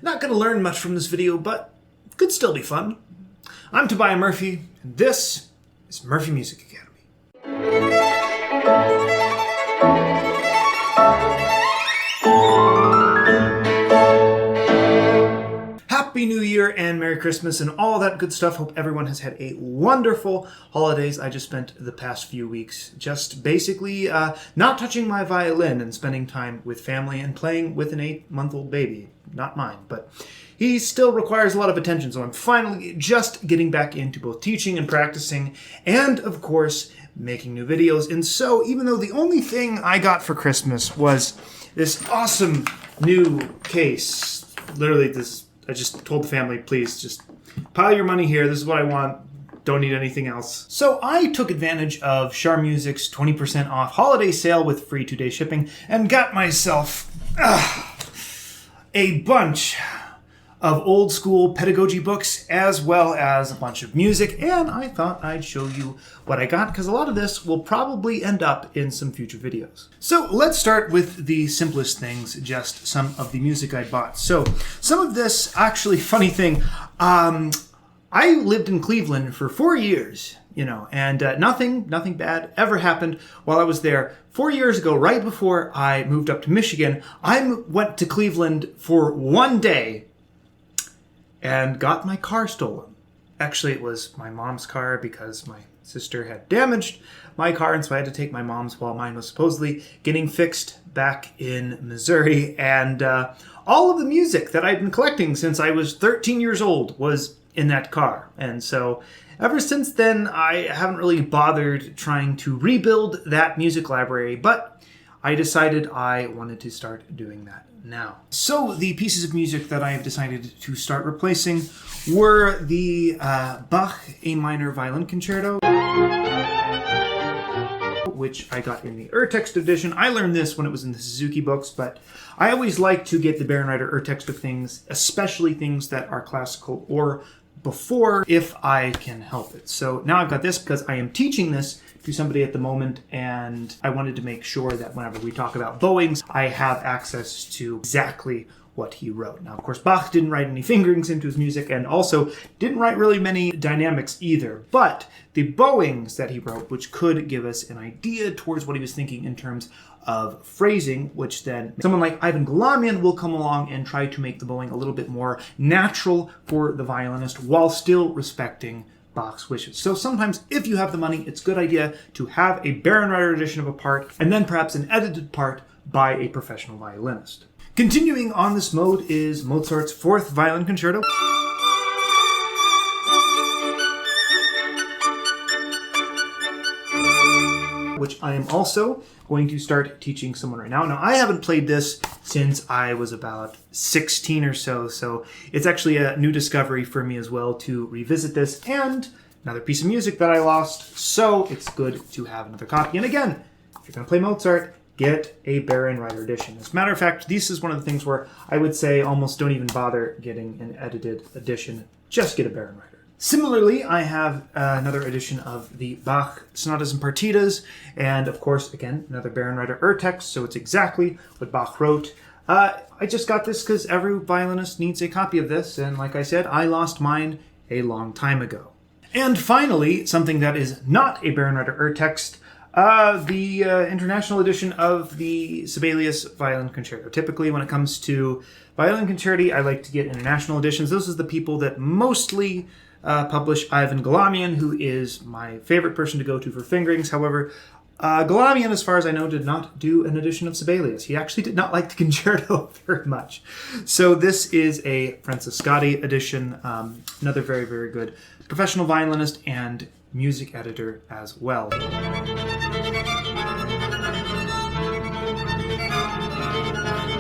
Not going to learn much from this video, but could still be fun. I'm Tobiah Murphy, and this is Murphy Music Academy. Happy New Year and Merry Christmas and all that good stuff. Hope everyone has had a wonderful holidays. I just spent the past few weeks just basically not touching my violin and spending time with family and playing with an 8-month-old baby. Not mine, but he still requires a lot of attention, so I'm finally just getting back into both teaching and practicing and, of course, making new videos. And so, even though the only thing I got for Christmas was this awesome new case, literally this, I just told the family, please just pile your money here. This is what I want. Don't need anything else. So I took advantage of Char Music's 20% off holiday sale with free 2-day shipping and got myself a bunch of old school pedagogy books as well as a bunch of music, and I thought I'd show you what I got because a lot of this will probably end up in some future videos. So let's start with the simplest things, just some of the music I bought. So some of this, actually funny thing, I lived in Cleveland for 4 years, and nothing bad ever happened while I was there. 4 years ago, right before I moved up to Michigan, I went to Cleveland for one day and got my car stolen. Actually, it was my mom's car because my sister had damaged my car, and so I had to take my mom's while mine was supposedly getting fixed back in Missouri. And all of the music that I'd been collecting since I was 13 years old was in that car. And so ever since then, I haven't really bothered trying to rebuild that music library, but I decided I wanted to start doing that now. So the pieces of music that I have decided to start replacing were the Bach A minor Violin Concerto, which I got in the URTEXT edition. I learned this when it was in the Suzuki books, but I always like to get the Barenreiter URTEXT of things, especially things that are classical or before, if I can help it. So now I've got this because I am teaching this to somebody at the moment, and I wanted to make sure that whenever we talk about bowings, I have access to exactly what he wrote. Now, of course, Bach didn't write any fingerings into his music and also didn't write really many dynamics either, but the bowings that he wrote, which could give us an idea towards what he was thinking in terms of phrasing, which then someone like Ivan Galamian will come along and try to make the bowing a little bit more natural for the violinist while still respecting Bach's wishes. So sometimes if you have the money, it's a good idea to have a Barenreiter edition of a part and then perhaps an edited part by a professional violinist. Continuing on this mode is Mozart's 4th Violin Concerto, which I am also going to start teaching someone right now. Now, I haven't played this since I was about 16 or so it's actually a new discovery for me as well to revisit this, and another piece of music that I lost, so it's good to have another copy. And again, if you're going to play Mozart, get a Barenreiter edition. As a matter of fact, this is one of the things where I would say almost don't even bother getting an edited edition, just get a Barenreiter. Similarly, I have another edition of the Bach Sonatas and Partitas, and of course, again, another Barenreiter URTEXT, so it's exactly what Bach wrote. I just got this because every violinist needs a copy of this, and like I said, I lost mine a long time ago. And finally, something that is not a Barenreiter URTEXT, the international edition of the Sibelius Violin Concerto. Typically, when it comes to violin concerti, I like to get international editions. Those are the people that mostly publish Ivan Galamian, who is my favorite person to go to for fingerings. However, Galamian, as far as I know, did not do an edition of Sibelius. He actually did not like the concerto very much. So this is a Francescatti edition, another very, very good professional violinist and music editor as well.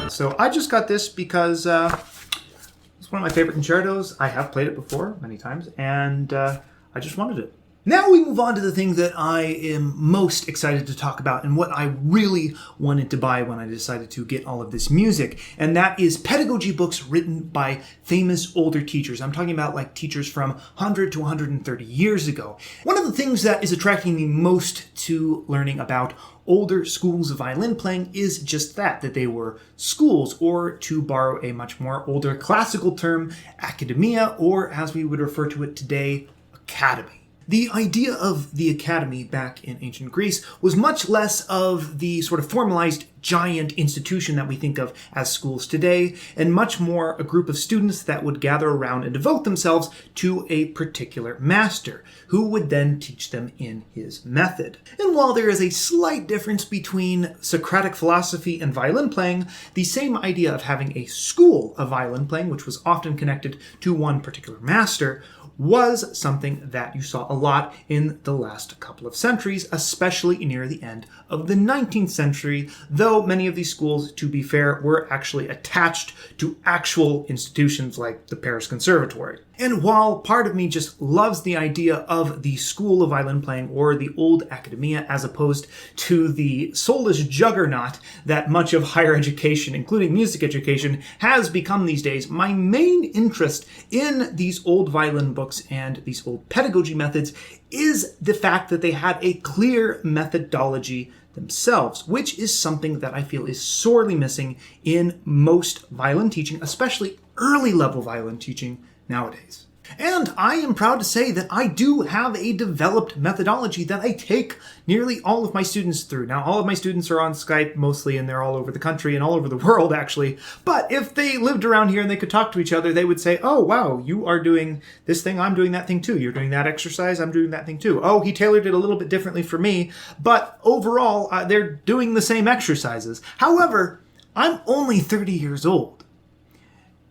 So I just got this because it's one of my favorite concertos. I have played it before many times, and I just wanted it. Now we move on to the thing that I am most excited to talk about and what I really wanted to buy when I decided to get all of this music, and that is pedagogy books written by famous older teachers. I'm talking about like teachers from 100 to 130 years ago. One of the things that is attracting me most to learning about older schools of violin playing is just that they were schools, or to borrow a much more older classical term, academia, or as we would refer to it today, academy. The idea of the academy back in ancient Greece was much less of the sort of formalized giant institution that we think of as schools today, and much more a group of students that would gather around and devote themselves to a particular master, who would then teach them in his method. And while there is a slight difference between Socratic philosophy and violin playing, the same idea of having a school of violin playing, which was often connected to one particular master, was something that you saw a lot in the last couple of centuries, especially near the end of the 19th century, though many of these schools, to be fair, were actually attached to actual institutions like the Paris Conservatory. And while part of me just loves the idea of the school of violin playing or the old academia as opposed to the soulless juggernaut that much of higher education, including music education, has become these days, my main interest in these old violin books and these old pedagogy methods is the fact that they had a clear methodology themselves, which is something that I feel is sorely missing in most violin teaching, especially early level violin teaching nowadays. And I am proud to say that I do have a developed methodology that I take nearly all of my students through. Now, all of my students are on Skype mostly, and they're all over the country and all over the world, actually. But if they lived around here and they could talk to each other, they would say, oh, wow, you are doing this thing, I'm doing that thing too. You're doing that exercise, I'm doing that thing too. Oh, he tailored it a little bit differently for me. But overall, they're doing the same exercises. However, I'm only 30 years old.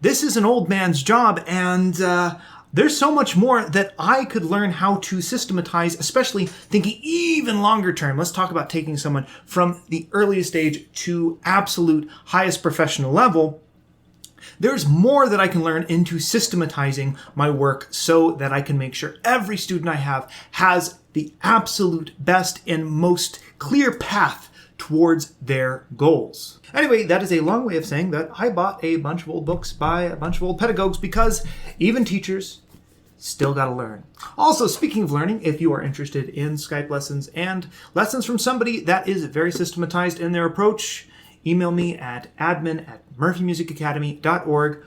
This is an old man's job, and there's so much more that I could learn how to systematize, especially thinking even longer term. Let's talk about taking someone from the earliest age to absolute highest professional level. There's more that I can learn into systematizing my work so that I can make sure every student I have has the absolute best and most clear path towards their goals. Anyway, that is a long way of saying that I bought a bunch of old books by a bunch of old pedagogues because even teachers still gotta learn. Also, speaking of learning, if you are interested in Skype lessons and lessons from somebody that is very systematized in their approach, email me at admin@murphymusicacademy.org.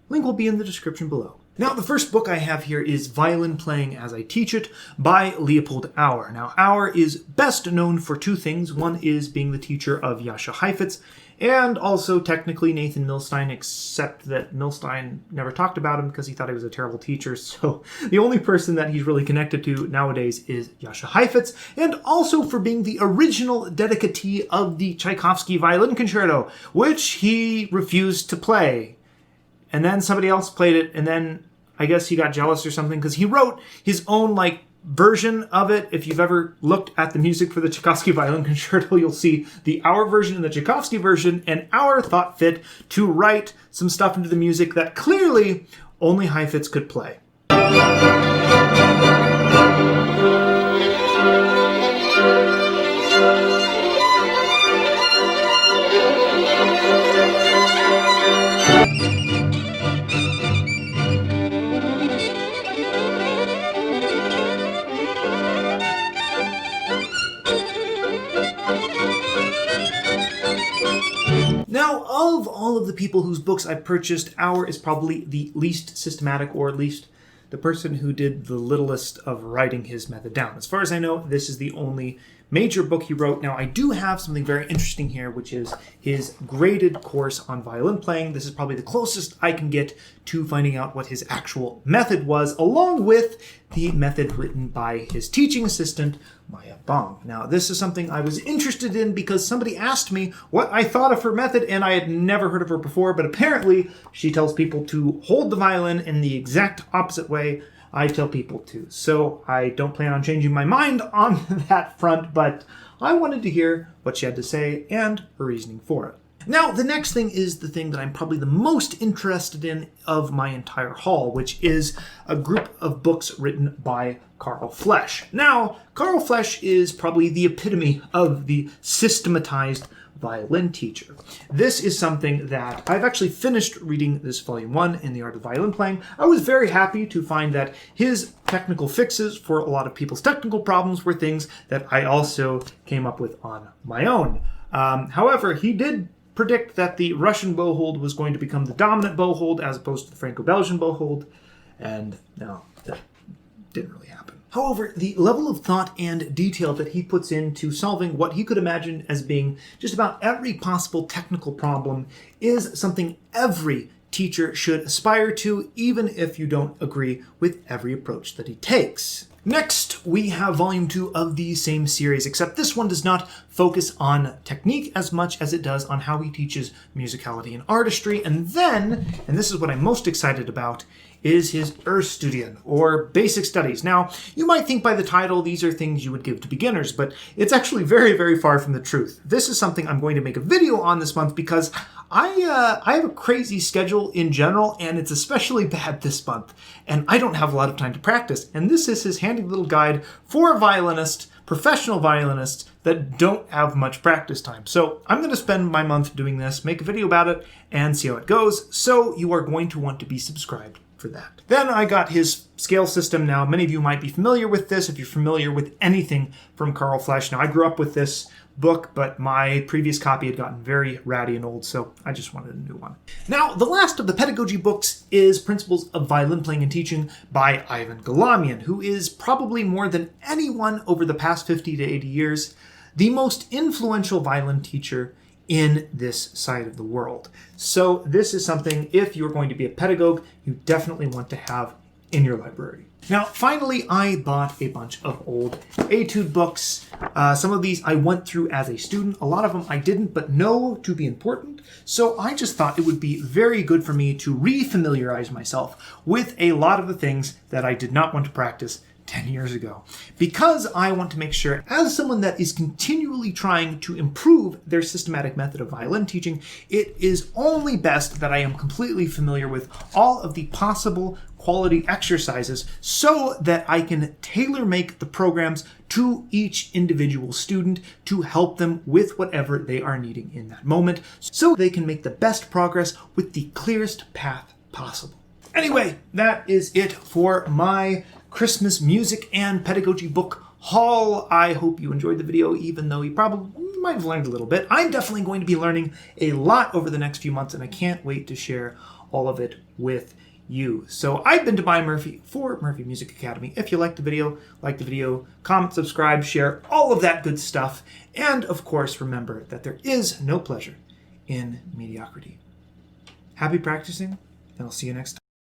Link will be in the description below. Now, the first book I have here is Violin Playing as I Teach It by Leopold Auer. Now, Auer is best known for two things. One is being the teacher of Jascha Heifetz, and also technically Nathan Milstein, except that Milstein never talked about him because he thought he was a terrible teacher. So the only person that he's really connected to nowadays is Jascha Heifetz, and also for being the original dedicatee of the Tchaikovsky Violin Concerto, which he refused to play. And then somebody else played it, and then I guess he got jealous or something, because he wrote his own, version of it. If you've ever looked at the music for the Tchaikovsky Violin Concerto, you'll see the Auer version and the Tchaikovsky version, and Auer thought fit to write some stuff into the music that clearly only Heifetz could play. Now, of all of the people whose books I purchased, Auer is probably the least systematic, or at least the person who did the littlest of writing his method down. As far as I know, this is the only major book he wrote. Now, I do have something very interesting here, which is his graded course on violin playing. This is probably the closest I can get to finding out what his actual method was, along with the method written by his teaching assistant, Maia. Now, this is something I was interested in because somebody asked me what I thought of her method, and I had never heard of her before, but apparently she tells people to hold the violin in the exact opposite way I tell people to. So I don't plan on changing my mind on that front, but I wanted to hear what she had to say and her reasoning for it. Now, the next thing is the thing that I'm probably the most interested in of my entire haul, which is a group of books written by Karl Flesch. Now, Karl Flesch is probably the epitome of the systematized violin teacher. This is something that I've actually finished reading this volume 1 in the Art of Violin Playing. I was very happy to find that his technical fixes for a lot of people's technical problems were things that I also came up with on my own. However, he did predict that the Russian bow hold was going to become the dominant bow hold as opposed to the Franco-Belgian bow hold, and no, that didn't really happen. However, the level of thought and detail that he puts into solving what he could imagine as being just about every possible technical problem is something every teacher should aspire to, even if you don't agree with every approach that he takes. Next, we have volume 2 of the same series, except this one does not focus on technique as much as it does on how he teaches musicality and artistry. And then, and this is what I'm most excited about, is his Urstudien, or Basic Studies. Now, you might think by the title these are things you would give to beginners, but it's actually very, very far from the truth. This is something I'm going to make a video on this month because I have a crazy schedule in general, and it's especially bad this month, and I don't have a lot of time to practice. And this is his handy little guide for violinists, professional violinists that don't have much practice time. So I'm going to spend my month doing this, make a video about it, and see how it goes. So you are going to want to be subscribed for that. Then I got his scale system. Now, many of you might be familiar with this if you're familiar with anything from Karl Flesch. Now, I grew up with this book, but my previous copy had gotten very ratty and old, so I just wanted a new one. Now, the last of the pedagogy books is Principles of Violin Playing and Teaching by Ivan Galamian, who is probably more than anyone over the past 50 to 80 years, the most influential violin teacher in this side of the world. So this is something, if you're going to be a pedagogue, you definitely want to have in your library. Now, finally, I bought a bunch of old etude books. Some of these I went through as a student. A lot of them I didn't, but know to be important. So I just thought it would be very good for me to re-familiarize myself with a lot of the things that I did not want to practice 10 years ago, because I want to make sure, as someone that is continually trying to improve their systematic method of violin teaching, it is only best that I am completely familiar with all of the possible quality exercises so that I can tailor make the programs to each individual student to help them with whatever they are needing in that moment, so they can make the best progress with the clearest path possible. Anyway, that is it for my Christmas music and pedagogy book haul. I hope you enjoyed the video, even though you probably might have learned a little bit. I'm definitely going to be learning a lot over the next few months, and I can't wait to share all of it with you. So I've been Tobias Murphy for Murphy Music Academy. If you liked the video, comment, subscribe, share, all of that good stuff. And of course, remember that there is no pleasure in mediocrity. Happy practicing, and I'll see you next time.